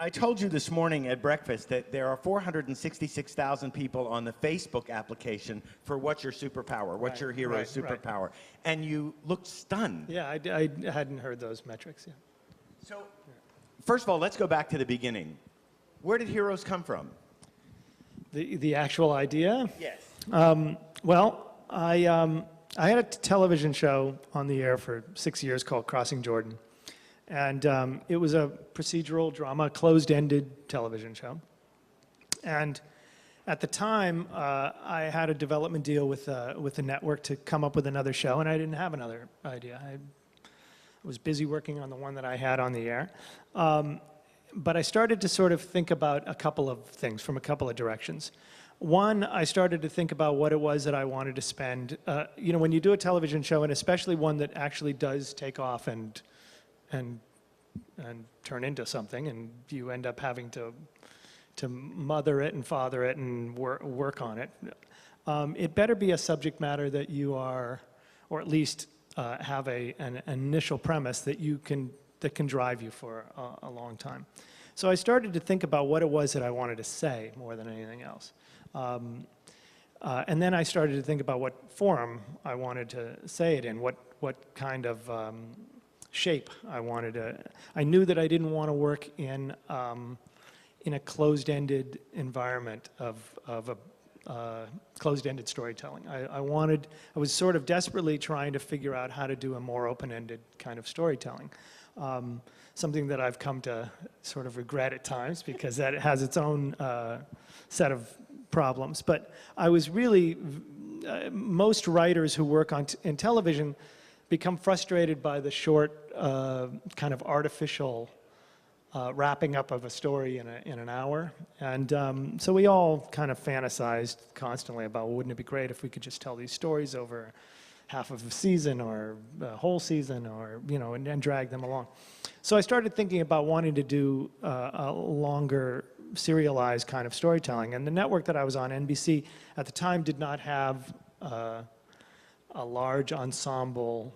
I told you this morning at breakfast that there are 466,000 people on the Facebook application for what's your superpower, what's your hero's superpower. And you looked stunned. Yeah, I hadn't heard those metrics. Yeah. So, first of all, let's go back to the beginning. Where did heroes come from? The actual idea? Yes. Well, I had a television show on the air for 6 years called Crossing Jordan. And it was a procedural drama, closed-ended television show. And at the time, I had a development deal with the network to come up with another show, and I didn't have another idea. I was busy working on the one that I had on the air. But I started to sort of think about a couple of things from a couple of directions. One, I started to think about what it was that I wanted to spend. You know, when you do a television show, and especially one that actually does take off and turn into something, and you end up having to mother it and father it and work on it. It better be a subject matter that you are, or at least have an initial premise that can drive you for a long time. So I started to think about what it was that I wanted to say more than anything else. And then I started to think about what forum I wanted to say it in, what kind of shape I wanted to. I knew that I didn't want to work in a closed-ended environment of closed-ended storytelling. I was sort of desperately trying to figure out how to do a more open-ended kind of storytelling. Something that I've come to sort of regret at times because that has its own set of problems. But I was really, most writers who work in television become frustrated by the short, kind of artificial wrapping up of a story in an hour. And so we all kind of fantasized constantly about, well, wouldn't it be great if we could just tell these stories over half of a season or a whole season, or, you know, and drag them along. So I started thinking about wanting to do a longer serialized kind of storytelling. And the network that I was on, NBC, at the time did not have a large ensemble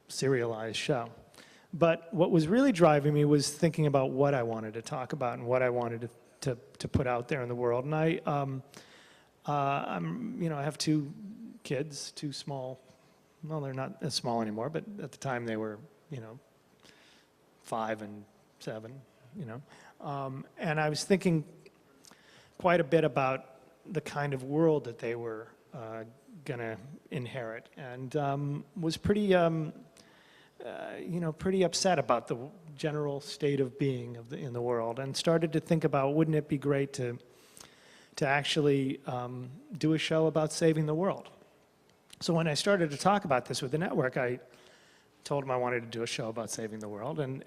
serialized show. But what was really driving me was thinking about what I wanted to talk about and what I wanted to put out there in the world. And I have two kids, two small. Well, they're not as small anymore, but at the time they were, 5 and 7, And I was thinking quite a bit about the kind of world that they were going to inherit, and was pretty, pretty upset about the general state of being in the world, and started to think about, wouldn't it be great to actually do a show about saving the world? So when I started to talk about this with the network, I told them I wanted to do a show about saving the world, and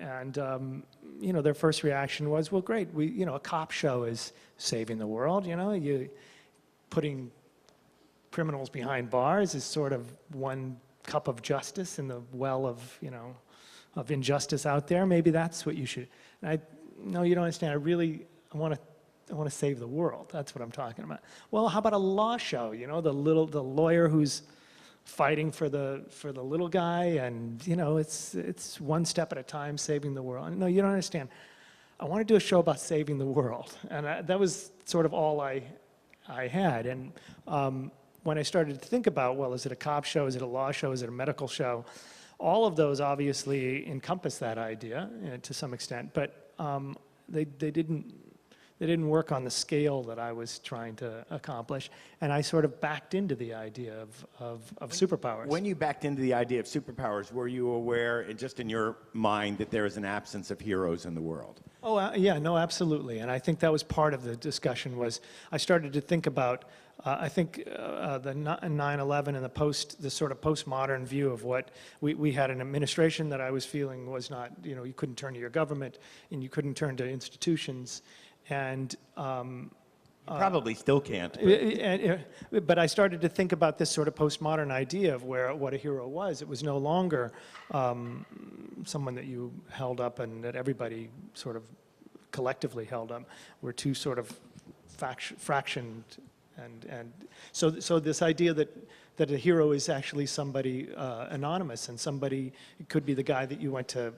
their first reaction was, well, great, a cop show is saving the world, you putting criminals behind bars is sort of one cup of justice in the well of injustice out there. Maybe that's what you should. And no, you don't understand. I want to save the world. That's what I'm talking about. Well, how about a law show? The lawyer who's fighting for the little guy, and it's one step at a time, saving the world. No, you don't understand. I want to do a show about saving the world, and that was sort of all I had. And when I started to think about, well, is it a cop show? Is it a law show? Is it a medical show? All of those obviously encompass that idea to some extent, but they didn't work on the scale that I was trying to accomplish, and I sort of backed into the idea of superpowers. When you backed into the idea of superpowers, were you aware, just in your mind, that there is an absence of heroes in the world? Oh, yeah, no, absolutely, and I think that was part of the discussion. Was I started to think about, I think the 9/11 and the sort of postmodern view of what we had an administration that I was feeling was not, you couldn't turn to your government and you couldn't turn to institutions. And you probably still can't. But I started to think about this sort of postmodern idea of what a hero was. It was no longer someone that you held up and that everybody sort of collectively held up. We're two sort of fractioned, and so this idea that a hero is actually somebody anonymous, and somebody, it could be the guy that you went to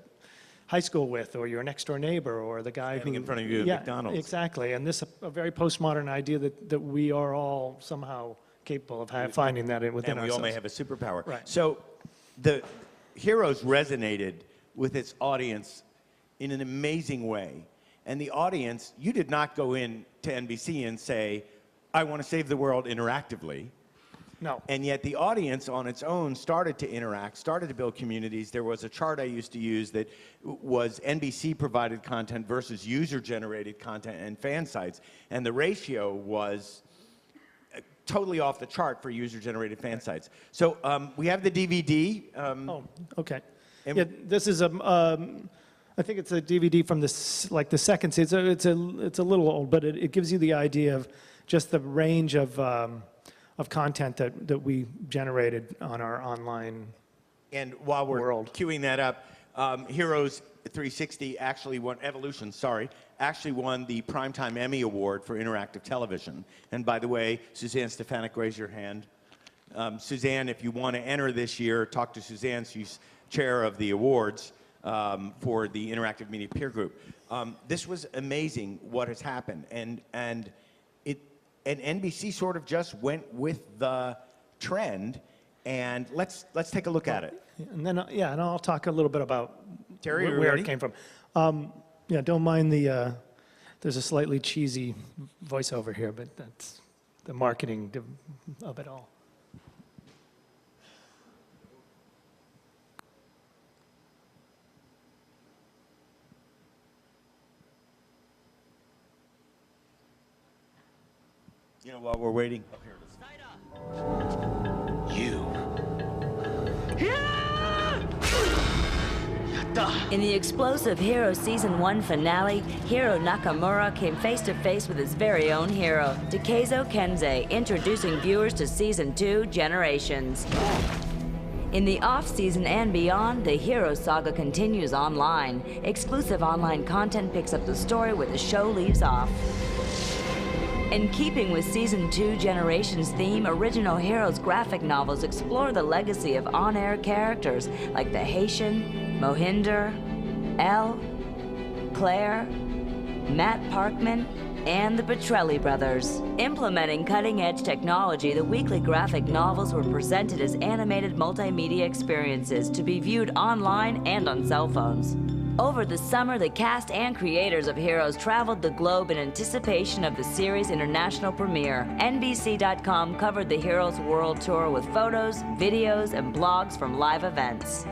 high school with, or your next door neighbor, or the guy Standing who... in front of you at Yeah, McDonald's. exactly. And this a very postmodern idea that we are all somehow capable of finding that within and we ourselves. all may have a superpower. Right. So the Heroes resonated with its audience in an amazing way. And the audience, you did not go in to NBC and say, I want to save the world interactively. No. And yet the audience on its own started to interact, started to build communities. There was a chart I used to use that was NBC provided content versus user generated content and fan sites. And the ratio was totally off the chart for user generated fan sites. So we have the DVD. Oh, okay. and- Yeah, this is I think it's a DVD from the second season. It's a little old, but it gives you the idea of just the range of content that we generated on our online. And while we're world. queuing that up, Heroes 360 actually won, Evolution, sorry, actually won the Primetime Emmy Award for Interactive Television. And by the way, Suzanne Stefanik, raise your hand. Suzanne, if you want to enter this year, talk to Suzanne. She's chair of the awards for the Interactive Media Peer Group. This was amazing what has happened. And NBC sort of just went with the trend. And let's take a look at it. And then, and I'll talk a little bit about Terry, are you where ready? it came from. Yeah, don't mind there's a slightly cheesy voiceover here, but that's the marketing of it all. You know, while we're waiting. Oh, here it is. You. In the explosive Hero Season 1 finale, Hiro Nakamura came face to face with his very own hero, Takezo Kensei, introducing viewers to Season 2 Generations. In the off-season and beyond, the Hero saga continues online. Exclusive online content picks up the story where the show leaves off. In keeping with Season 2 Generations theme, Original Heroes graphic novels explore the legacy of on-air characters like the Haitian, Mohinder, Elle, Claire, Matt Parkman, and the Petrelli brothers. Implementing cutting-edge technology, the weekly graphic novels were presented as animated multimedia experiences to be viewed online and on cell phones. Over the summer, the cast and creators of Heroes traveled the globe in anticipation of the series' international premiere. NBC.com covered the Heroes World Tour with photos, videos, and blogs from live events.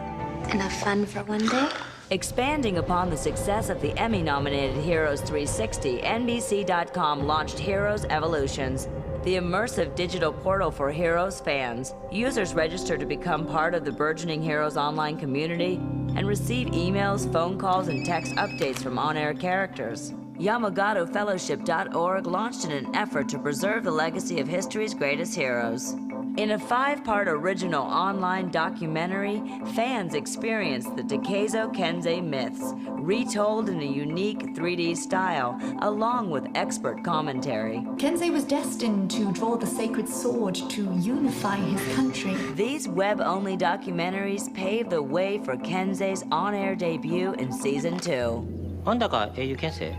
Enough fun for one day? Expanding upon the success of the Emmy-nominated Heroes 360, NBC.com launched Heroes Evolutions, the immersive digital portal for Heroes fans. Users register to become part of the burgeoning Heroes online community and receive emails, phone calls, and text updates from on-air characters. YamagadoFellowship.org launched in an effort to preserve the legacy of history's greatest heroes. In a 5-part original online documentary, fans experienced the Takezo Kensei myths, retold in a unique 3D style, along with expert commentary. Kensei was destined to draw the sacred sword to unify his country. These web-only documentaries paved the way for Kensei's on-air debut in Season 2. 언더가 AU 캔슬.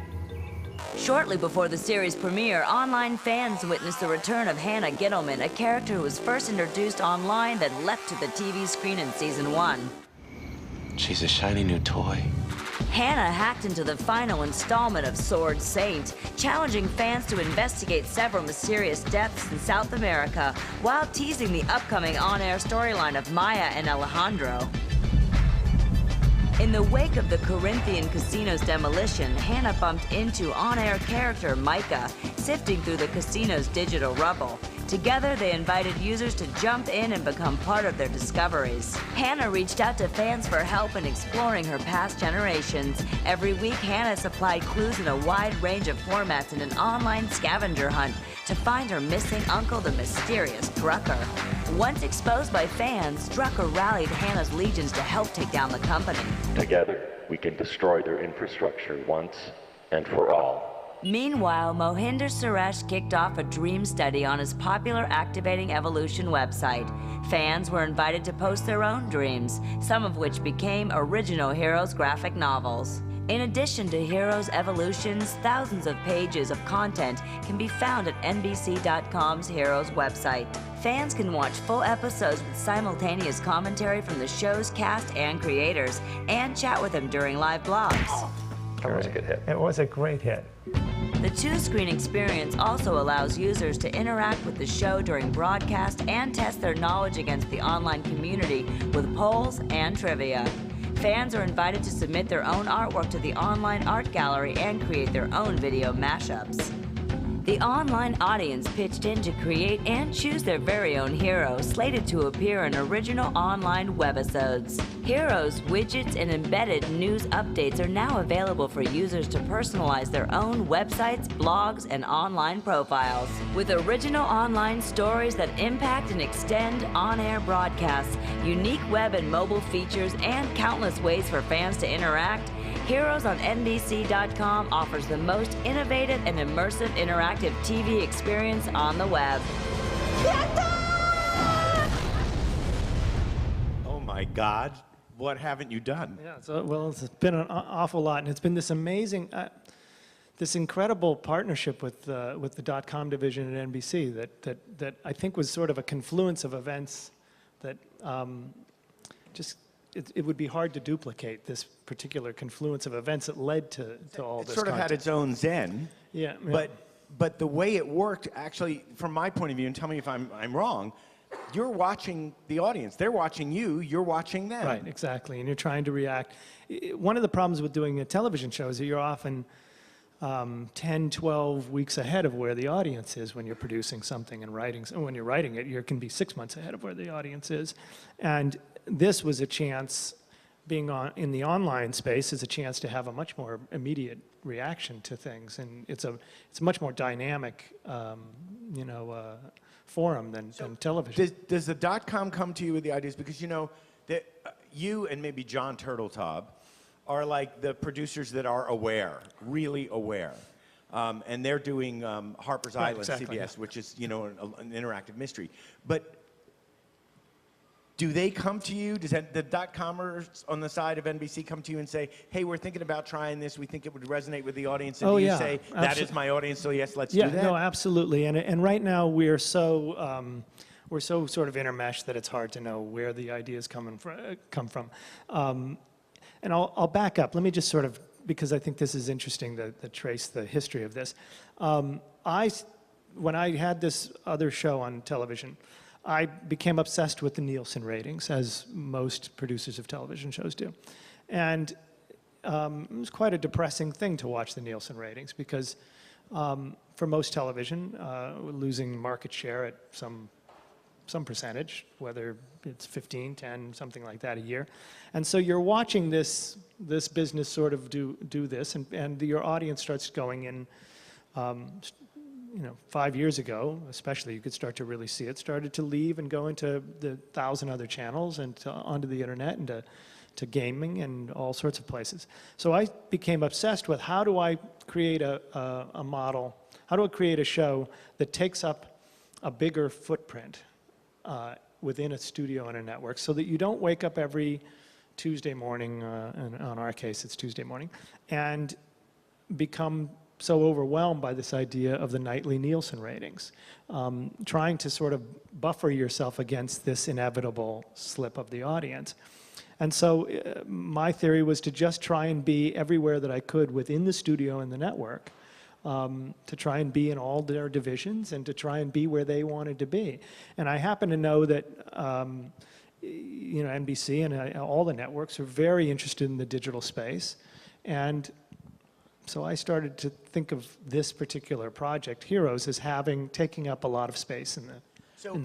Shortly before the series premiere, online fans witnessed the return of Hannah Gittleman, a character who was first introduced online then leapt to the TV screen in Season 1. She's a shiny new toy. Hannah hacked into the final installment of Sword Saint, challenging fans to investigate several mysterious deaths in South America, while teasing the upcoming on-air storyline of Maya and Alejandro. In the wake of the Corinthian casino's demolition, Hannah bumped into on-air character Micah, sifting through the casino's digital rubble. Together, they invited users to jump in and become part of their discoveries. Hannah reached out to fans for help in exploring her past generations. Every week, Hannah supplied clues in a wide range of formats in an online scavenger hunt to find her missing uncle, the mysterious Drucker. Once exposed by fans, Drucker rallied Hannah's legions to help take down the company. Together, we can destroy their infrastructure once and for all. Meanwhile, Mohinder Suresh kicked off a dream study on his popular Activating Evolution website. Fans were invited to post their own dreams, some of which became original Heroes graphic novels. In addition to Heroes Evolutions, thousands of pages of content can be found at NBC.com's Heroes website. Fans can watch full episodes with simultaneous commentary from the show's cast and creators, and chat with them during live blogs. That was a good hit. It was a great hit. The two-screen experience also allows users to interact with the show during broadcast and test their knowledge against the online community with polls and trivia. Fans are invited to submit their own artwork to the online art gallery and create their own video mashups. The online audience pitched in to create and choose their very own hero, slated to appear in original online webisodes. Heroes, widgets, and embedded news updates are now available for users to personalize their own websites, blogs, and online profiles. With original online stories that impact and extend on-air broadcasts, unique web and mobile features, and countless ways for fans to interact, Heroes on NBC.com offers the most innovative and immersive interactive TV experience on the web. Oh my God, what haven't you done? Yeah, well, it's been an awful lot, and it's been this amazing, this incredible partnership with the .com division at NBC that I think was sort of a confluence of events that it would be hard to duplicate, this particular confluence of events that led to all It this sort of had content. its own zen. Yeah, But the way it worked, actually, from my point of view, and tell me if I'm wrong, you're watching the audience. They're watching you. You're watching them. Right, exactly, and you're trying to react. One of the problems with doing a television show is that you're often 10, 12 weeks ahead of where the audience is when you're producing something and writing. So when you're writing it, you can be 6 months ahead of where the audience is. And this was a chance, being in the online space, is a chance to have a much more immediate reaction to things, and it's a much more dynamic, forum than television. Does the .com come to you with the ideas? Because you know that you and maybe John Turteltaub are like the producers that are aware, really aware. And they're doing Harper's Right, Island, exactly, CBS, yeah. which is, you know, an interactive mystery. But do they come to you? Does the .comers on the side of NBC come to you and say, hey, we're thinking about trying this. We think it would resonate with the audience. And Oh, do you yeah, say, that is my audience, so yes, let's Yeah, do that? no, absolutely. And right now we're so sort of intermeshed that it's hard to know where the ideas come from. And I'll back up. Let me just sort of, because I think this is interesting to trace the history of this. When I had this other show on television, I became obsessed with the Nielsen ratings, as most producers of television shows do. And it was quite a depressing thing to watch the Nielsen ratings, because for most television, we're losing market share at some percentage, whether it's 15, 10, something like that a year. And so you're watching this business sort of do this, and your audience starts going in, 5 years ago, especially, you could start to really see it, started to leave and go into the 1,000 other channels and onto the internet and to gaming and all sorts of places. So I became obsessed with, how do I create a model, how do I create a show that takes up a bigger footprint within a studio and a network, so that you don't wake up every Tuesday morning, and on our case it's Tuesday morning, and become so overwhelmed by this idea of the nightly Nielsen ratings, trying to sort of buffer yourself against this inevitable slip of the audience. And so my theory was to just try and be everywhere that I could within the studio and the network, to try and be in all their divisions and to try and be where they wanted to be. And I happen to know that NBC and all the networks are very interested in the digital space. And so I started to think of this particular project, Heroes, as taking up a lot of space in the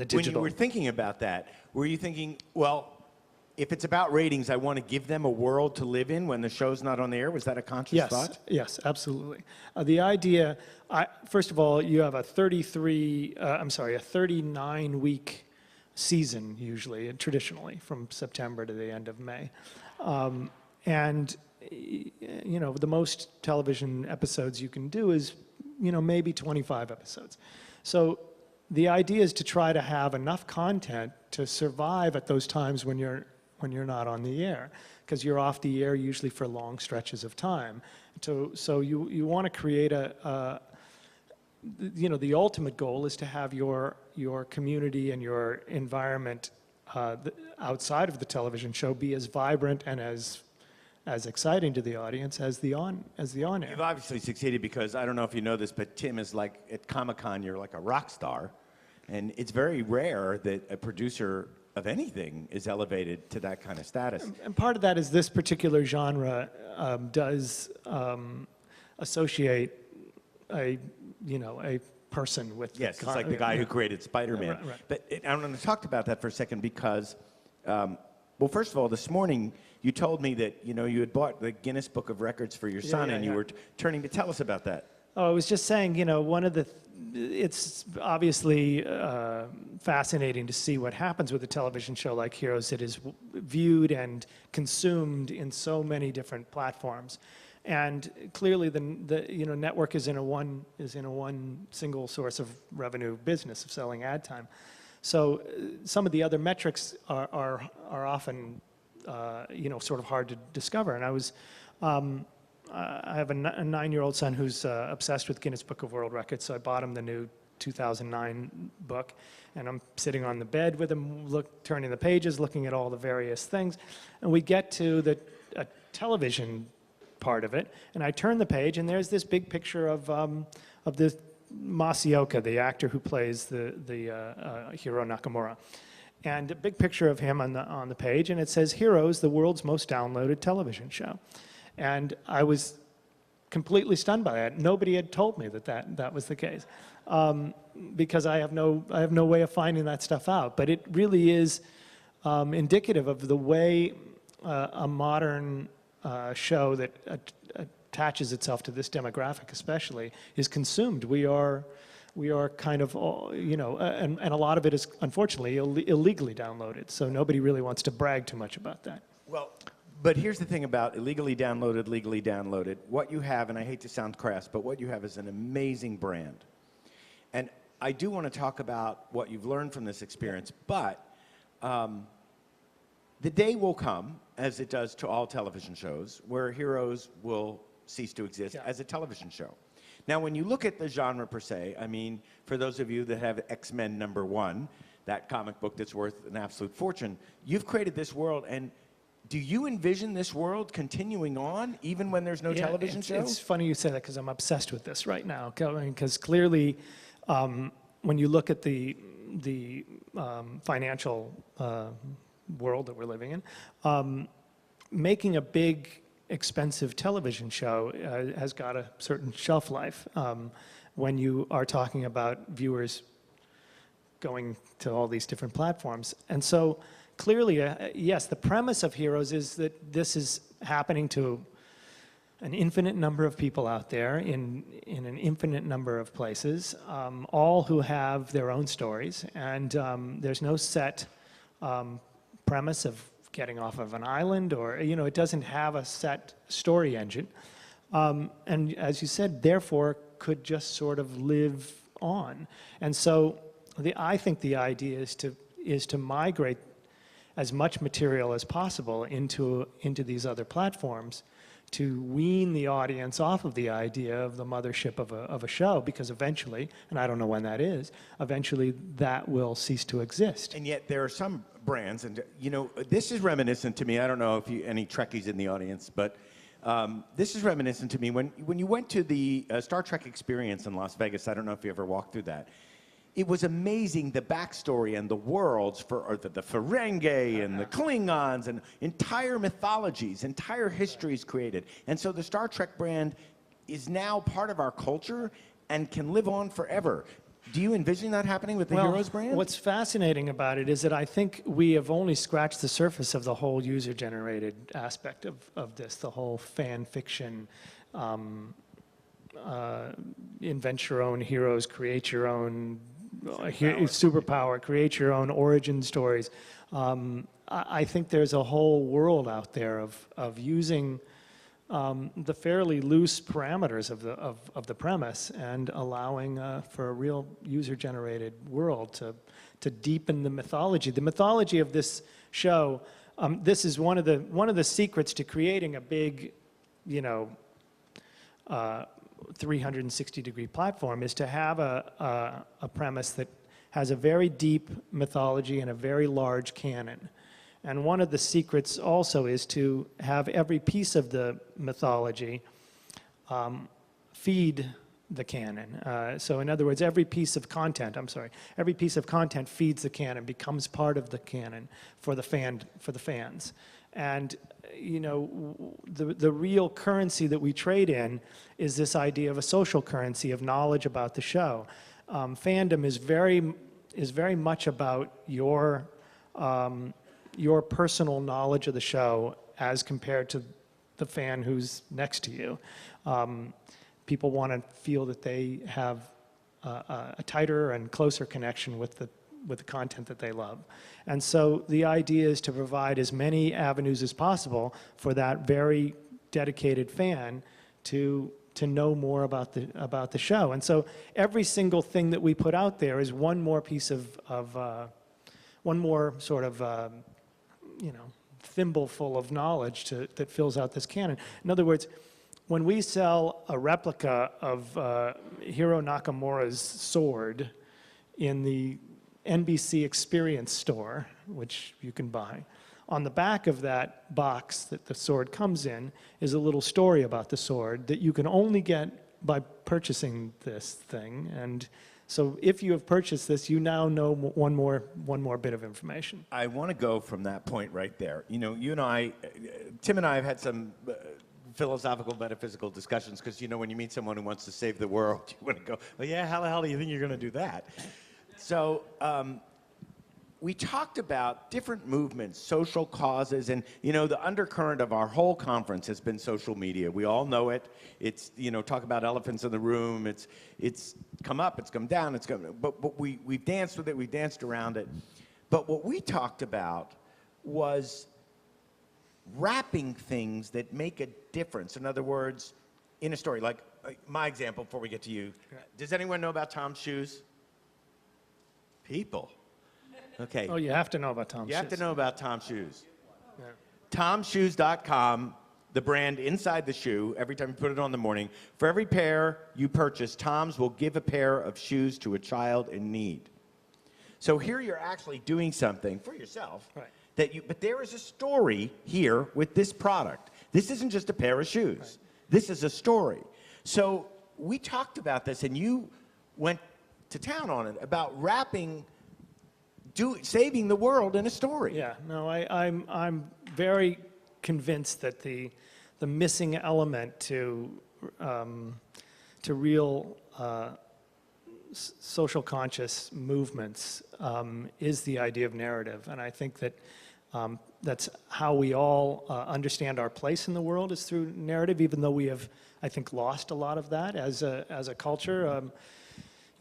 digital. When you were thinking about that, were you thinking, well, if it's about ratings, I want to give them a world to live in when the show's not on the air? Was that a conscious thought? Yes, absolutely. The idea, first of all, you have a 39-week season usually, traditionally, from September to the end of May. And the most television episodes you can do is maybe 25 episodes. So the idea is to try to have enough content to survive at those times when you're not on the air, because you're off the air usually for long stretches of time. So you want to create the ultimate goal is to have your community and your environment outside of the television show be as vibrant and as exciting to the audience as the on air. You've obviously succeeded because, I don't know if you know this, but Tim is like, at Comic-Con, you're like a rock star. And it's very rare that a producer of anything is elevated to that kind of status. And part of that is this particular genre does associate a person with Yes, it's like the guy who created Spider-Man. Right. But I'm going to talk about that for a second because, well, first of all, this morning you told me that you had bought the Guinness Book of Records for your son, and you were turning to tell us about that. Oh, I was just saying, it's obviously fascinating to see what happens with a television show like Heroes. It is viewed and consumed in so many different platforms, and clearly the network is in a one single source of revenue business of selling ad time. So some of the other metrics are often sort of hard to discover. And I have a 9-year-old son who's obsessed with Guinness Book of World Records, so I bought him the new 2009 book, and I'm sitting on the bed with him, turning the pages, looking at all the various things, and we get to the television part of it, and I turn the page, and there's this big picture of the Masaoka, the actor who plays the hero Nakamura, and a big picture of him on the page, and it says Heroes, the world's most downloaded television show. And I was completely stunned by that. Nobody had told me that was the case, because I have no way of finding that stuff out. But it really is indicative of the way a modern show that attaches itself to this demographic, especially, is consumed. We are kind of, and a lot of it is unfortunately illegally downloaded. So nobody really wants to brag too much about that. Well, but here's the thing about illegally downloaded, legally downloaded. What you have, and I hate to sound crass, but what you have is an amazing brand. And I do want to talk about what you've learned from this experience, but the day will come, as it does to all television shows, where Heroes will cease to exist as a television show. Now, when you look at the genre per se, I mean, for those of you that have X-Men #1, that comic book that's worth an absolute fortune, you've created this world, and do you envision this world continuing on even when there's no television show? It's funny you say that because I'm obsessed with this right now. Because clearly, when you look at the financial world that we're living in, making a big, expensive television show has got a certain shelf life. When you are talking about viewers going to all these different platforms, and so. Clearly, yes, the premise of Heroes is that this is happening to an infinite number of people out there in an infinite number of places, all who have their own stories, and there's no set premise of getting off of an island, or it doesn't have a set story engine, and as you said, therefore could just sort of live on. And so I think the idea is to migrate as much material as possible into these other platforms to wean the audience off of the idea of the mothership of a show, because eventually, and I don't know when that is, eventually that will cease to exist. And yet there are some brands, and this is reminiscent to me, I don't know if any Trekkies in the audience, but this is reminiscent to me when you went to the Star Trek experience in Las Vegas. I don't know if you ever walked through that. It was amazing, the backstory and the worlds for the Ferengi and the Klingons, and entire mythologies, entire histories created. And so the Star Trek brand is now part of our culture and can live on forever. Do you envision that happening with the Heroes brand? What's fascinating about it is that I think we have only scratched the surface of the whole user-generated aspect of this, the whole fan fiction, invent your own heroes, create your own superpower, create your own origin stories. I think there's a whole world out there of using the fairly loose parameters of the premise and allowing for a real user-generated world to deepen the mythology. The mythology of this show, this is one of the secrets to creating a big, 360-degree platform, is to have a premise that has a very deep mythology and a very large canon. And one of the secrets also is to have every piece of the mythology feed the canon. So in other words, every piece of content feeds the canon, becomes part of the canon for the fans. And the real currency that we trade in is this idea of a social currency of knowledge about the show. Fandom is very much about your personal knowledge of the show as compared to the fan who's next to you. People want to feel that they have a tighter and closer connection with the content that they love. And so the idea is to provide as many avenues as possible for that very dedicated fan to know more about the show. And so every single thing that we put out there is one more piece of one more sort of thimbleful of knowledge that fills out this canon. In other words, when we sell a replica of Hiro Nakamura's sword in the NBC Experience store, which you can buy, on the back of that box that the sword comes in is a little story about the sword that you can only get by purchasing this thing. And so if you have purchased this, you now know one more bit of information. I want to go from that point right there. You and I, Tim and I have had some philosophical, metaphysical discussions because, when you meet someone who wants to save the world, you want to go, well, yeah, how the hell do you think you're going to do that? So we talked about different movements, social causes, and, the undercurrent of our whole conference has been social media. We all know it. It's, talk about elephants in the room. It's come up, it's come down, but we've danced with it, we've danced around it. But what we talked about was wrapping things that make a difference. In other words, in a story, like my example before we get to you. Does anyone know about Tom's shoes? People. Okay. Oh, you have to know about Tom's shoes. You have to know about Tom's shoes. Yeah. TomShoes.com, the brand inside the shoe, every time you put it on in the morning, for every pair you purchase, Tom's will give a pair of shoes to a child in need. So here you're actually doing something for yourself. Right. But there is a story here with this product. This isn't just a pair of shoes. Right. This is a story. So we talked about this, and you went to town on it about saving the world in a story. Yeah. No, I'm very convinced that the missing element to real social conscious movements is the idea of narrative, and I think that that's how we all understand our place in the world, is through narrative, even though we have, I think, lost a lot of that as a culture.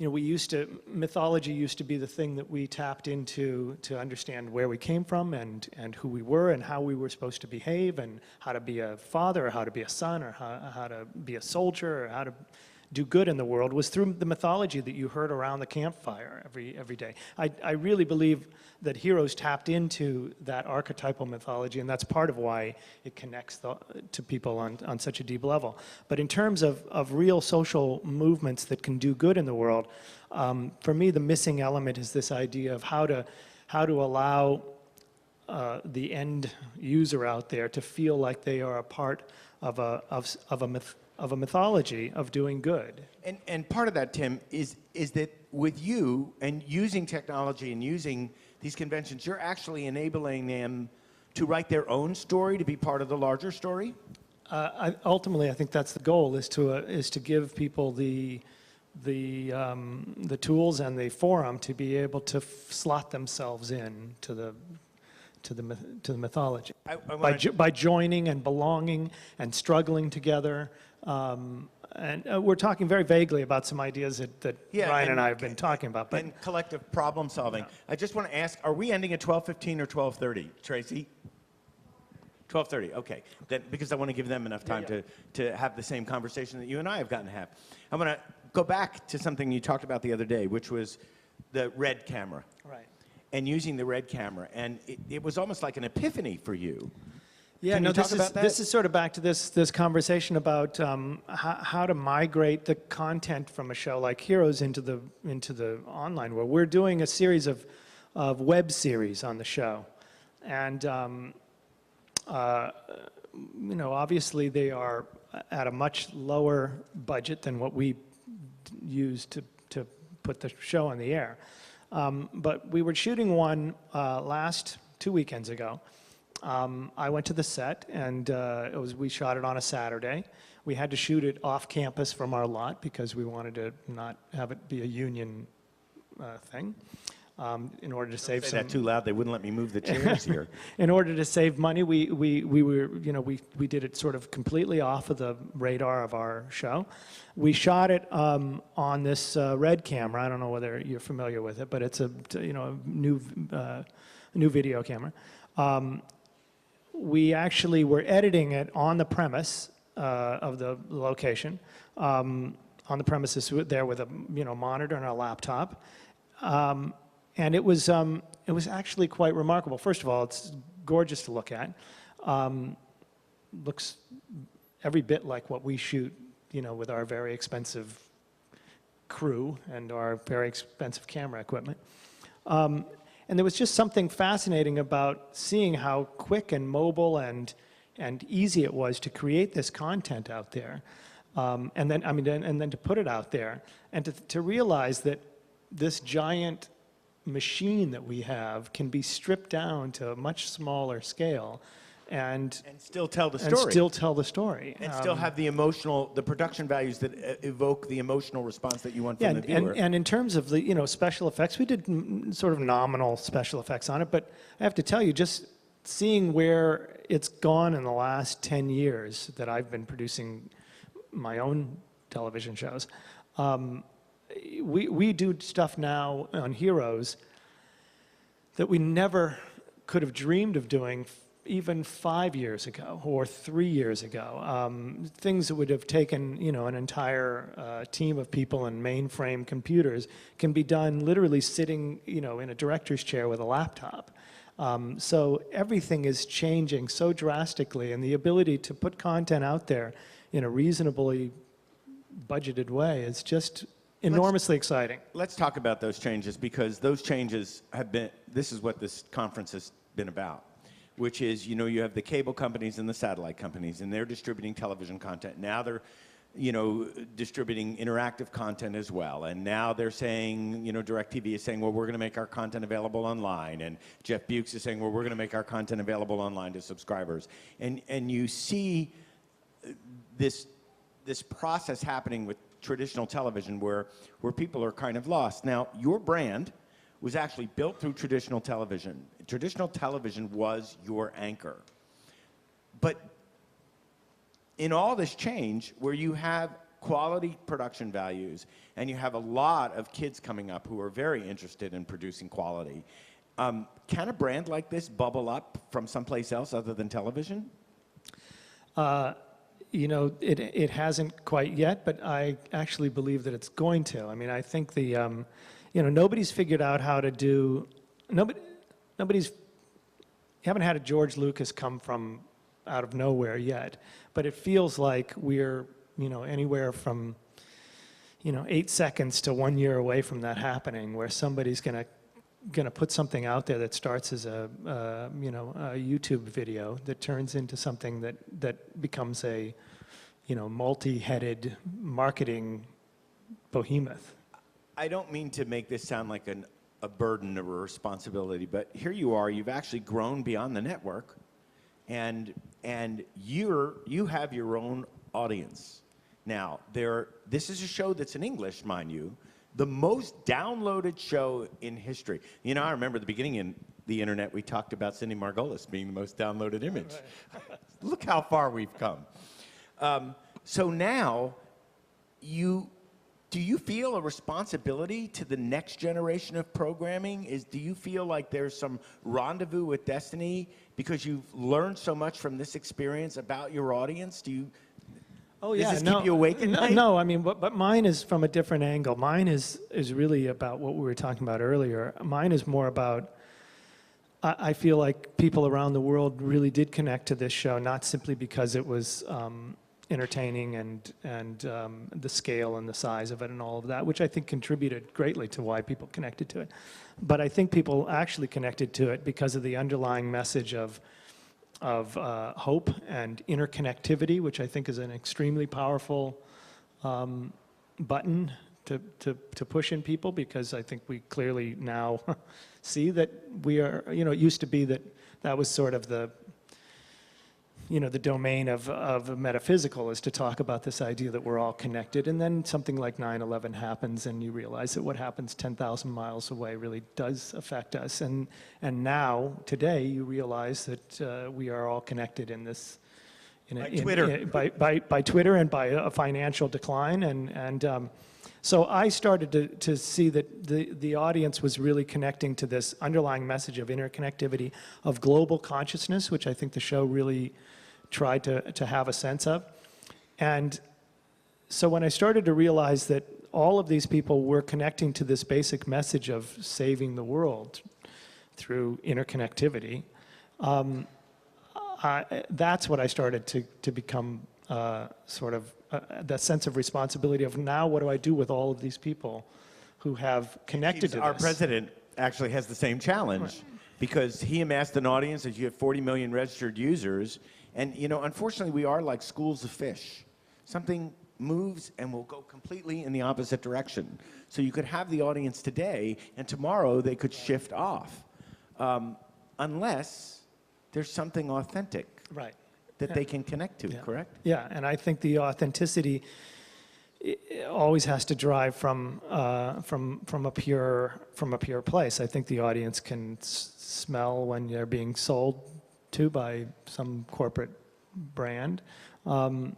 Mythology used to be the thing that we tapped into to understand where we came from and who we were and how we were supposed to behave and how to be a father or how to be a son or how to be a soldier or how to do good in the world, was through the mythology that you heard around the campfire every day. I really believe that Heroes tapped into that archetypal mythology, and that's part of why it connects to people on such a deep level. But in terms of real social movements that can do good in the world, for me the missing element is this idea of how to allow the end user out there to feel like they are a part of a mythology of doing good. And part of that, Tim, is that with you and using technology and using these conventions, you're actually enabling them to write their own story, to be part of the larger story? Ultimately, I think that's the goal: is to give people the tools and the forum to be able to slot themselves in to the mythology by joining and belonging and struggling together. And we're talking very vaguely about some ideas that Ryan and I have been talking about. But and collective problem solving. Yeah. I just want to ask, are we ending at 12:15 or 12:30, Tracy? 12:30. Okay. Then, because I want to give them enough time to have the same conversation that you and I have gotten to have. I want to go back to something you talked about the other day, which was the red camera. Right. And using the red camera, and it was almost like an epiphany for you. Yeah, Can no, you talk about that? this is sort of back to this conversation about how to migrate the content from a show like Heroes into the online world. We're doing a series of web series on the show, and you know, obviously they are at a much lower budget than what we use to put the show on the air. But we were shooting one last 2 weekends ago. I went to the set, and we shot it on a Saturday. We had to shoot it off campus from our lot because we wanted to not have it be a union thing. In order to save Say some. that too loud, they wouldn't let me move the chairs here. In order to save money, we were, you know, we did it sort of completely off of the radar of our show. We shot it on this red camera. I don't know whether you're familiar with it, but it's a new video camera. We actually were editing it on the premise of the location, on the premises there with a monitor and a laptop. And it was actually quite remarkable. First of all, it's gorgeous to look at. Looks every bit like what we shoot, with our very expensive crew and our very expensive camera equipment. And there was just something fascinating about seeing how quick and mobile and easy it was to create this content out there. And then to put it out there and to realize that this giant machine that we have can be stripped down to a much smaller scale and still tell the story. And still tell the story. And still have the production values that evoke the emotional response that you want from the viewer. And in terms of the special effects, we did sort of nominal special effects on it, but I have to tell you, just seeing where it's gone in the last 10 years that I've been producing my own television shows, we do stuff now on Heroes that we never could have dreamed of doing even 5 years ago or 3 years ago. Things that would have taken, an entire team of people and mainframe computers can be done literally sitting, in a director's chair with a laptop. So everything is changing so drastically, and the ability to put content out there in a reasonably budgeted way is just enormously exciting. Let's talk about those changes, because those changes have been, this is what this conference has been about, which is, you have the cable companies and the satellite companies, and they're distributing television content. Now they're, distributing interactive content as well. And now they're saying, DirecTV is saying, well, we're going to make our content available online. And Jeff Bukes is saying, well, we're going to make our content available online to subscribers. And you see this process happening with traditional television where people are kind of lost. Now, your brand was actually built through traditional television. Traditional television was your anchor. But in all this change, where you have quality production values and you have a lot of kids coming up who are very interested in producing quality, can a brand like this bubble up from someplace else other than television? It hasn't quite yet, but I actually believe that it's going to. I mean, I think nobody's figured out how to do, you haven't had a George Lucas come from out of nowhere yet, but it feels like we're, anywhere from, 8 seconds to 1 year away from that happening, where somebody's going to put something out there that starts as a YouTube video that turns into something that becomes a multi-headed marketing behemoth. I don't mean to make this sound like a burden or a responsibility, but here you are, you've actually grown beyond the network, and you have your own audience. Now, this is a show that's in English, mind you, the most downloaded show in history. I remember the beginning in the internet, we talked about Cindy Margolis being the most downloaded image. Right. Look how far we've come. So now, you Do you feel a responsibility to the next generation of programming? Do you feel like there's some rendezvous with destiny because you've learned so much from this experience about your audience? Oh Does yeah, this no, keep you awake at night? no. I mean, but mine is from a different angle. Mine is really about what we were talking about earlier. Mine is more about. I feel like people around the world really did connect to this show, not simply because it was entertaining and the scale and the size of it and all of that, which I think contributed greatly to why people connected to it. But I think people actually connected to it because of the underlying message of hope and interconnectivity, which I think is an extremely powerful button to push in people, because I think we clearly now see that we are, it used to be that was sort of the domain of metaphysical, is to talk about this idea that we're all connected. And then something like 9/11 happens and you realize that what happens 10,000 miles away really does affect us. And now, today, you realize that we are all connected in this, By Twitter. by Twitter and by a financial decline. So I started to see that the audience was really connecting to this underlying message of interconnectivity, of global consciousness, which I think the show really tried to have a sense of. And so when I started to realize that all of these people were connecting to this basic message of saving the world through interconnectivity, that's what I started to become sort of that sense of responsibility of, now what do I do with all of these people who have connected to Our this? president actually has the same challenge, because he amassed an audience as you have 40 million registered users. And, unfortunately, we are like schools of fish. Something moves and will go completely in the opposite direction. So you could have the audience today, and tomorrow they could shift off, unless there's something authentic. Right. That they can connect to, Yeah. correct? Yeah, and I think the authenticity always has to drive from a pure place. I think the audience can smell when they're being sold to by some corporate brand, and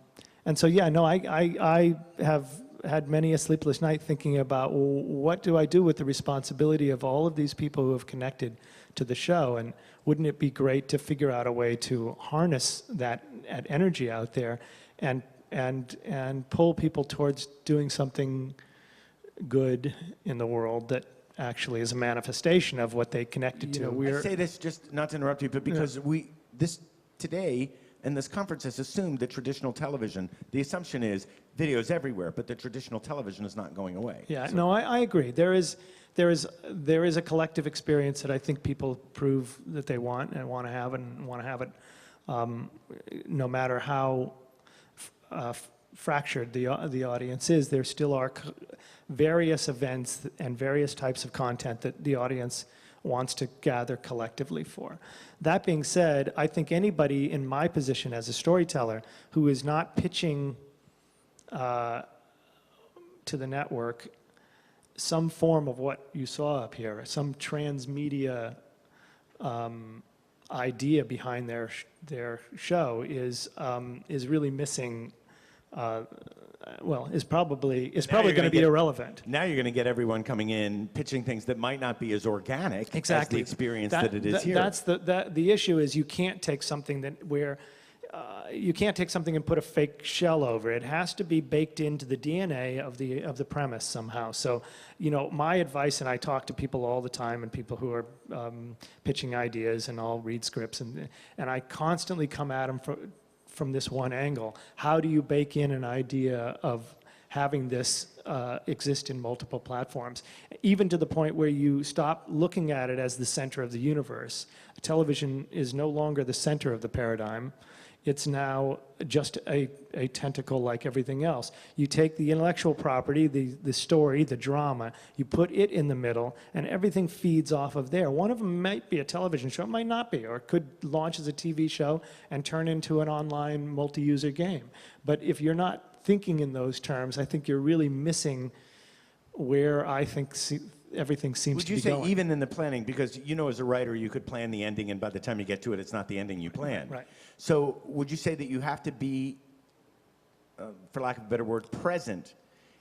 so I have had many a sleepless night thinking about, well, what do I do with the responsibility of all of these people who have connected to the show? And wouldn't it be great to figure out a way to harness that energy out there and pull people towards doing something good in the world that actually is a manifestation of what they connected to? I say this just not to interrupt you, but because this today, and this conference has assumed that traditional television, the assumption is video's everywhere, but the traditional television is not going away. Yeah, no, I agree. There is a collective experience that I think people prove that they want and want to have it, no matter how fractured the audience is. There still are various events and various types of content that the audience wants to gather collectively for. That being said, I think anybody in my position as a storyteller who is not pitching to the network some form of what you saw up here, some transmedia idea behind their show is really missing. Is probably going to be irrelevant. Now you're going to get everyone coming in pitching things that might not be as organic as the experience that it is here. That's the issue. Is you can't take something you can't take something and put a fake shell over it. It has to be baked into the DNA of the premise somehow. So, my advice, and I talk to people all the time, and people who are pitching ideas, and I'll read scripts, and I constantly come at them from this one angle. How do you bake in an idea of having this exist in multiple platforms, even to the point where you stop looking at it as the center of the universe? Television is no longer the center of the paradigm. It's now just a tentacle like everything else. You take the intellectual property, the story, the drama, you put it in the middle, and everything feeds off of there. One of them might be a television show, it might not be, or it could launch as a TV show and turn into an online multi-user game. But if you're not thinking in those terms, I think you're really missing where I think everything seems to be going. Would you say even in the planning, because as a writer you could plan the ending and by the time you get to it it's not the ending you planned. Right. So would you say that you have to be, for lack of a better word, present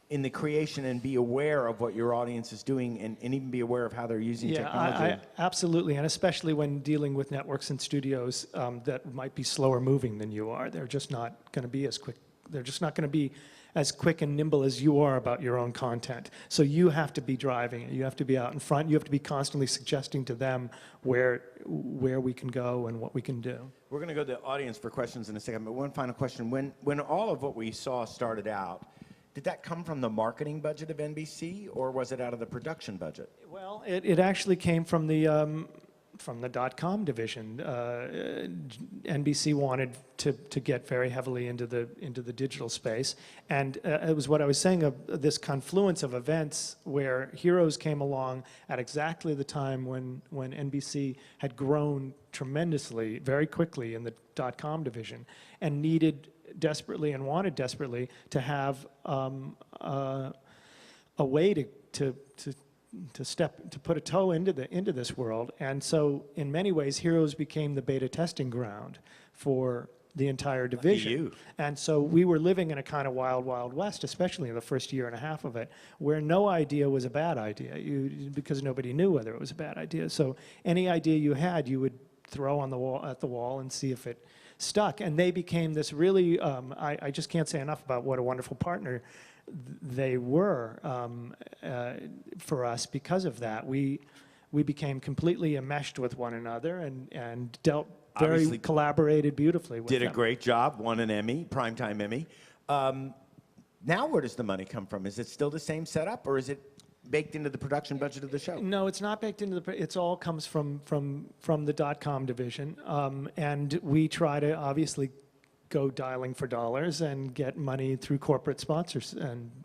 in the creation and be aware of what your audience is doing and even be aware of how they're using technology. Absolutely, and especially when dealing with networks and studios that might be slower moving than you are. They're just not going to be as quick. They're just not going to be as quick and nimble as you are about your own content. So you have to be driving it. You have to be out in front. You have to be constantly suggesting to them where we can go and what we can do. We're going to go to the audience for questions in a second, but one final question. When all of what we saw started out, did that come from the marketing budget of NBC, or was it out of the production budget? Well, it actually came from the .com division. NBC wanted to get very heavily into the digital space, and it was what I was saying of this confluence of events where Heroes came along at exactly the time when NBC had grown tremendously, very quickly in the .com division, and needed desperately and wanted desperately to have a way to put a toe into this world. And so in many ways Heroes became the beta testing ground for the entire division. Lucky you. And so we were living in a kind of wild west, especially in the first year and a half of it, where no idea was a bad idea because nobody knew whether it was a bad idea. So any idea you had, you would throw at the wall and see if it stuck. And they became this really, I just can't say enough about what a wonderful partner they were for us because of that. We became completely enmeshed with one another and dealt Obviously collaborated beautifully with did them. a great job, won an Emmy, Primetime Emmy. Now where does the money come from? Is it still the same setup, or is it baked into the production budget of the show? No, it's not baked into the. It's all comes from the .com division, and we try to obviously go dialing for dollars and get money through corporate sponsors.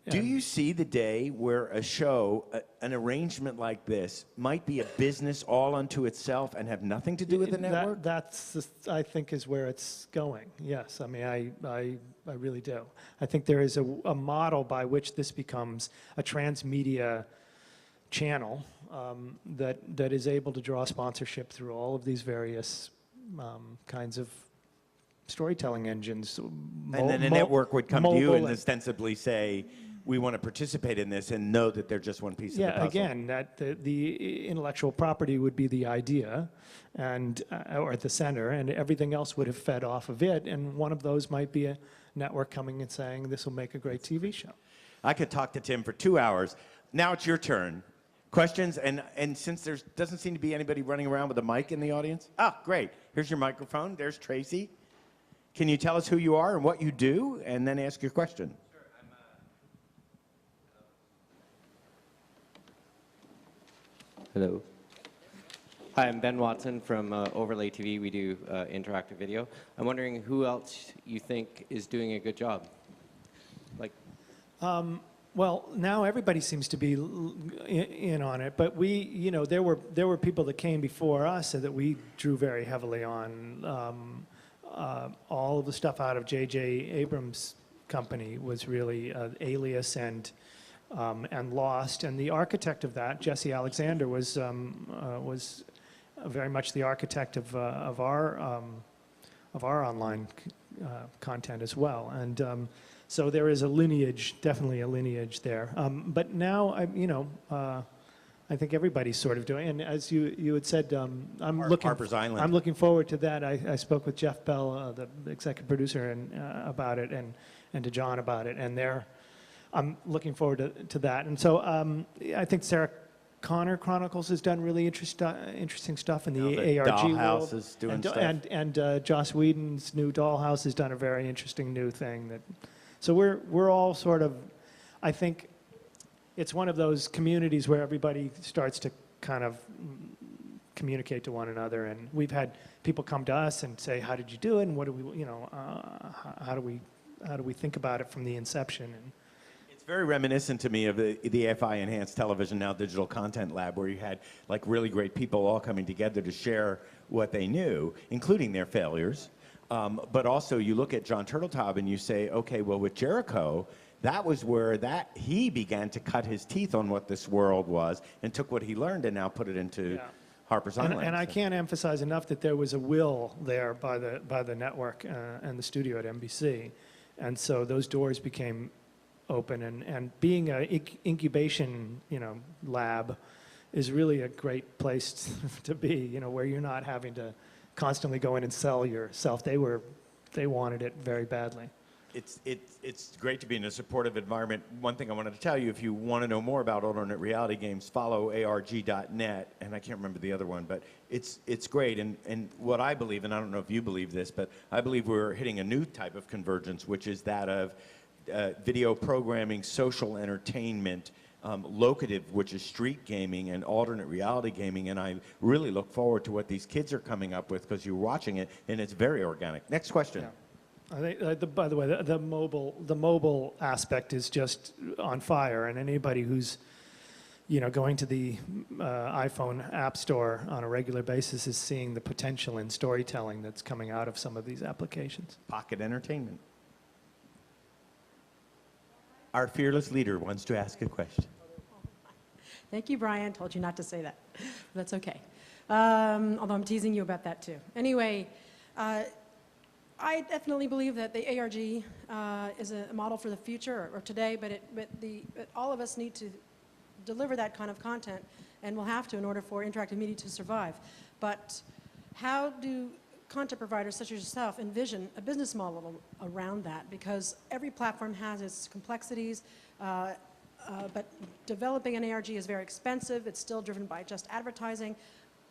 Do you see the day where a show, an arrangement like this, might be a business all unto itself and have nothing to do with the network? That's I think is where it's going. Yes, I mean I really do. I think there is a model by which this becomes a transmedia channel that is able to draw sponsorship through all of these various kinds of storytelling engines. And then a network would come to you and ostensibly say, we want to participate in this, and know that they're just one piece of the puzzle. Yeah, again, that the intellectual property would be the idea and or at the center, and everything else would have fed off of it, and one of those might be a network coming and saying, this will make a great TV show. I could talk to Tim for 2 hours. Now it's your turn. Questions? And since there doesn't seem to be anybody running around with a mic in the audience, great. Here's your microphone. There's Tracy. Can you tell us who you are and what you do, and then ask your question? Sure. Hello. Hi, I'm Ben Watson from Overlay TV. We do interactive video. I'm wondering who else you think is doing a good job? Like. Well, now everybody seems to be in on it, but there were people that came before us that we drew very heavily on. All of the stuff out of J.J. Abrams' company was really Alias and Lost, and the architect of that, Jesse Alexander, was very much the architect of our online content as well, and so there is a lineage, definitely a lineage there. But now I think everybody's sort of doing, and as you had said, Harper's Island. I'm looking forward to that. I spoke with Jeff Bell, the executive producer, and about it, and to John about it, and I'm looking forward to that. And so I think Sarah Connor Chronicles has done really interesting stuff in the ARG Dollhouse world. is doing stuff. And Joss Whedon's new Dollhouse has done a very interesting new thing. So we're all sort of, I think, it's one of those communities where everybody starts to kind of communicate to one another, and we've had people come to us and say, "How did you do it? And what do we, how do we think about it from the inception?" And it's very reminiscent to me of the AFI Enhanced Television, now Digital Content Lab, where you had like really great people all coming together to share what they knew, including their failures. But also, you look at John Turteltaub and you say, "Okay, well, with Jericho." That was where he began to cut his teeth on what this world was and took what he learned and now put it into Harper's Island. And I can't emphasize enough that there was a will there by the network and the studio at NBC. And so those doors became open, and being a incubation, lab is really a great place to be, where you're not having to constantly go in and sell yourself. They wanted it very badly. It's great to be in a supportive environment. One thing I wanted to tell you, if you want to know more about alternate reality games, follow arg.net, and I can't remember the other one, but it's great. And what I believe, and I don't know if you believe this, but I believe we're hitting a new type of convergence, which is that of video programming, social entertainment, locative, which is street gaming, and alternate reality gaming, and I really look forward to what these kids are coming up with, because you're watching it, and it's very organic. Next question. Yeah. I think, by the way, the mobile aspect is just on fire, and anybody who's going to the iPhone App Store on a regular basis is seeing the potential in storytelling that's coming out of some of these applications. Pocket entertainment. Our fearless leader wants to ask a question. Thank you, Brian. Told you not to say that. That's okay. Although I'm teasing you about that too. Anyway, I definitely believe that the ARG is a model for the future or today, but all of us need to deliver that kind of content, and we'll have to in order for interactive media to survive. But how do content providers such as yourself envision a business model around that? Because every platform has its complexities, but developing an ARG is very expensive. It's still driven by just advertising.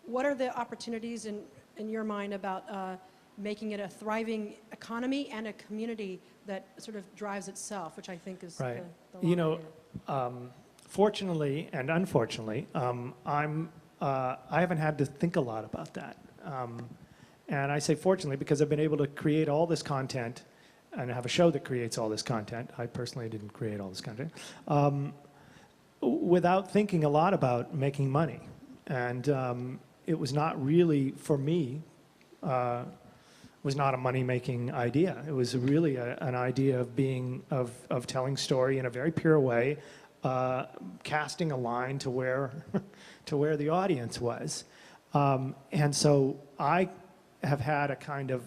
What are the opportunities in your mind about making it a thriving economy and a community that sort of drives itself, which I think is right. the You know, fortunately and unfortunately, I haven't had to think a lot about that. And I say fortunately because I've been able to create all this content and have a show that creates all this content. I personally didn't create all this content. Without thinking a lot about making money. And it was not really, for me, was not a money-making idea. It was really an idea of telling story in a very pure way, casting a line to where the audience was. And so I have had a kind of,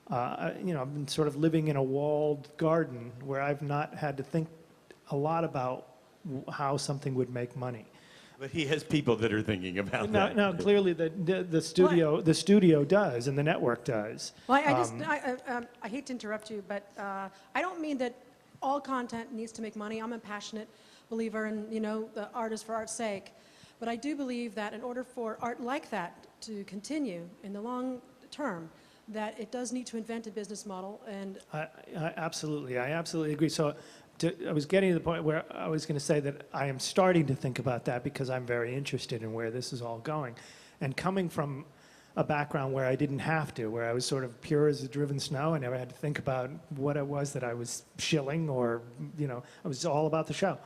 I've been sort of living in a walled garden where I've not had to think a lot about how something would make money. But he has people that are thinking about that. No, clearly the studio does, and the network does. Well, I hate to interrupt you, but I don't mean that all content needs to make money. I'm a passionate believer in, the art is for art's sake. But I do believe that in order for art like that to continue in the long term, that it does need to invent a business model. And I absolutely agree. So I was getting to the point where I was going to say that I am starting to think about that because I'm very interested in where this is all going. And coming from a background where I didn't have to, where I was sort of pure as the driven snow, I never had to think about what it was that I was shilling or, it was all about the show.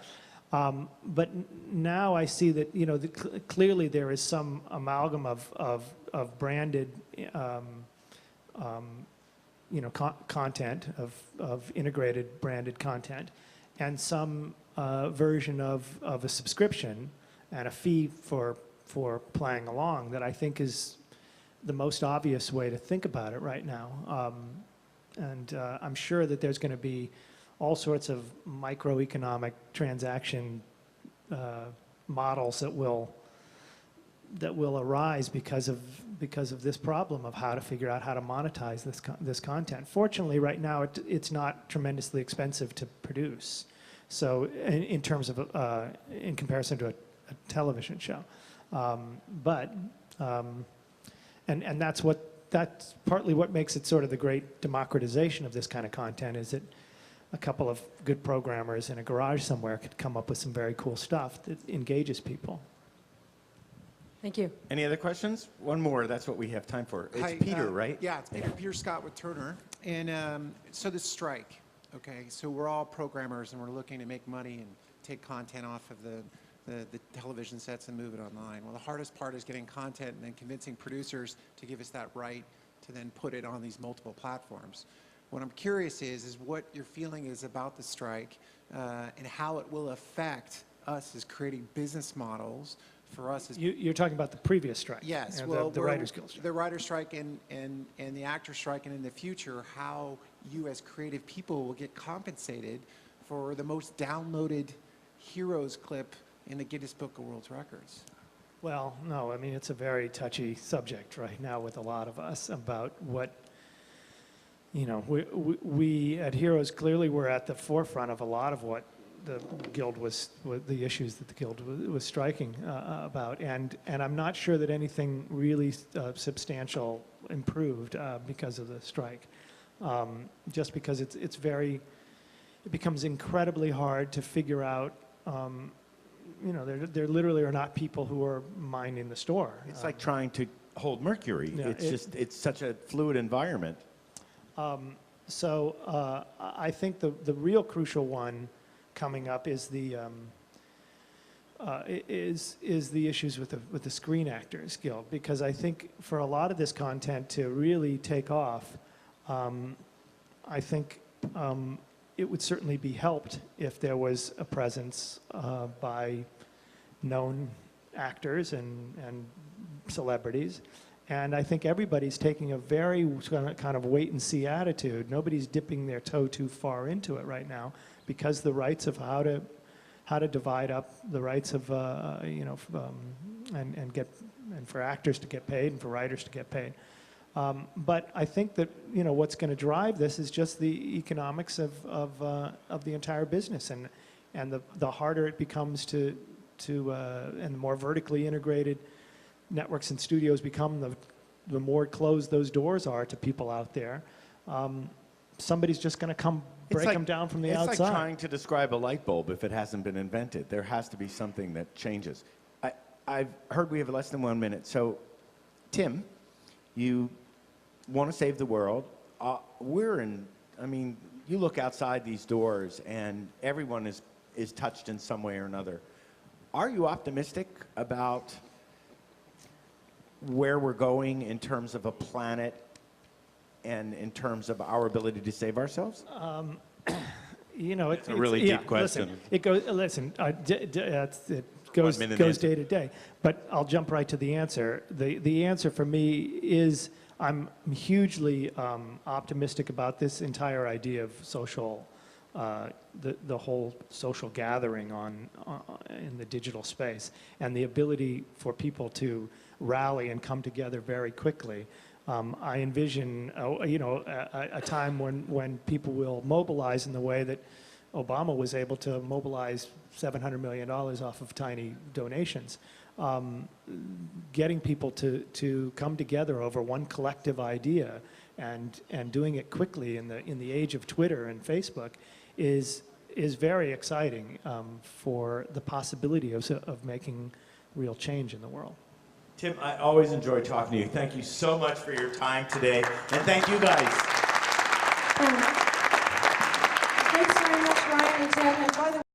But now I see that, clearly there is some amalgam of branded content, of integrated branded content, and some version of a subscription and a fee for playing along that I think is the most obvious way to think about it right now. And I'm sure that there's going to be all sorts of microeconomic transaction models that will arise because of this problem of how to figure out how to monetize this content. Fortunately, right now it's not tremendously expensive to produce. So in terms of in comparison to a television show, and that's partly what makes it sort of the great democratization of this kind of content, is that a couple of good programmers in a garage somewhere could come up with some very cool stuff that engages people. thank you. Any other questions? One more. That's what we have time for. It's Hi, Peter, right? Yeah, it's Peter Scott with Turner. And so this strike, okay, so we're all programmers and we're looking to make money and take content off of the television sets and move it online. Well, the hardest part is getting content and then convincing producers to give us that right to then put it on these multiple platforms. What I'm curious is what your feeling is about the strike and how it will affect us as creating business models for us as You're talking about the previous strike? Yes, well, the Writers Guild strike. The writer's strike and the actor strike, and in the future, how you as creative people will get compensated for the most downloaded Heroes clip in the Guinness Book of World Records. Well, no, I mean, it's a very touchy subject right now with a lot of us about what, you know, we at Heroes clearly were at the forefront of a lot of what the Guild the issues that the Guild was striking about. And I'm not sure that anything really substantial improved because of the strike. Just because it becomes incredibly hard to figure out, you know, there literally are not people who are minding the store. It's like trying to hold mercury. Yeah, It's such a fluid environment. So I think the real crucial one coming up is the issues with the Screen Actors Guild, because I think for a lot of this content to really take off, I think it would certainly be helped if there was a presence by known actors and celebrities. And I think everybody's taking a very kind of wait and see attitude. Nobody's dipping their toe too far into it right now, because the rights of how to divide up the rights of you know, and for actors to get paid and for writers to get paid. But I think that, you know, what's going to drive this is just the economics of the entire business, and the harder it becomes to and the more vertically integrated networks and studios become, the more closed those doors are to people out there. Somebody's just going to come break them down from the outside. It's like trying to describe a light bulb if it hasn't been invented. There has to be something that changes. I've heard we have less than 1 minute. So, Tim, you want to save the world. I mean, you look outside these doors and everyone is touched in some way or another. Are you optimistic about where we're going in terms of a planet and in terms of our ability to save ourselves? You know, it's a really deep question. Listen, it goes day to day. But I'll jump right to the answer. The answer for me is I'm hugely optimistic about this entire idea of social, the whole social gathering in the digital space, and the ability for people to rally and come together very quickly. I envision, you know, a time when people will mobilize in the way that Obama was able to mobilize $700 million off of tiny donations. Getting people to come together over one collective idea and doing it quickly in the age of Twitter and Facebook is very exciting for the possibility of making real change in the world. Tim, I always enjoy talking to you. Thank you so much for your time today, and thank you guys.